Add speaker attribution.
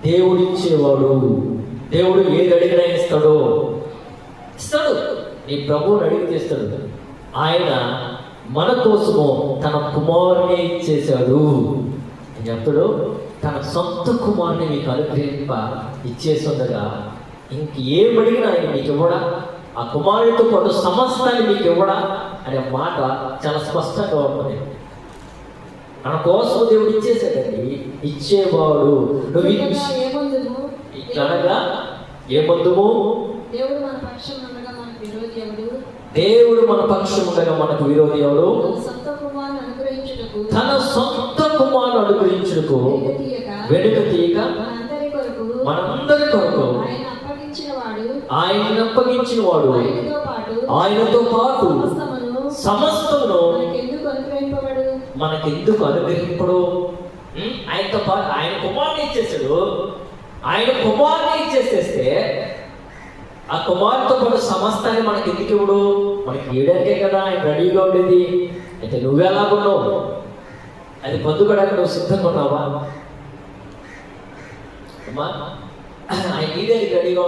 Speaker 1: దేవుడు ఇచ్చేవాడు. దేవుడు ఏది అడిగినా ఇస్తాడు. నీ ప్రభువుని అడిగితే ఇస్తాడు. ఆయన మన కోసము తన కుమారుని ఇచ్చేశాడు. ఎప్పుడు తన సొంత కుమారుని మీకు అనుగ్రహింప ఇచ్చేస్తుండగా ఇంకేమడిగినా ఆయన మీకు ఇవ్వడా, ఆ కుమారుడితో పాటు సమస్తాన్ని మీకు ఇవ్వడా అనే మాట చాలా స్పష్టంగా ఉంటుంది. మన కోసం దేవుడు ఇచ్చేసాడండి. ఇచ్చేవాడు. నువ్వు ఇట్లనగా ఏమందుము? దేవుడు మన పక్షం ఉండగా మనకు విరోధి ఎవడు? తన సొంత కుమారుని అనుగ్రహించుటకు వెనుక తీయక మనందరి కొరకు ఆయన అప్పగించిన వాడు ఆయనతో పాటు సమస్తమును మనకెందుకు అనుగ్రహింపడు? ఆయనతో పాటు ఆయన కుమారుని ఇచ్చేసాడు. ఆయన కుమారుని ఇచ్చేసేస్తే ఆ కుమారుతో పాటు సమస్తాన్ని మనకి ఎందుకు ఇవ్వడు? మనకి ఇవ్వడానికే కదా ఆయన రెడీగా ఉండేది. అయితే నువ్వెలాగున్నావు? అది పొద్దుకోవడానికి నువ్వు సిద్ధంగా ఉన్నావా? అమ్మా, ఆయన రెడీగా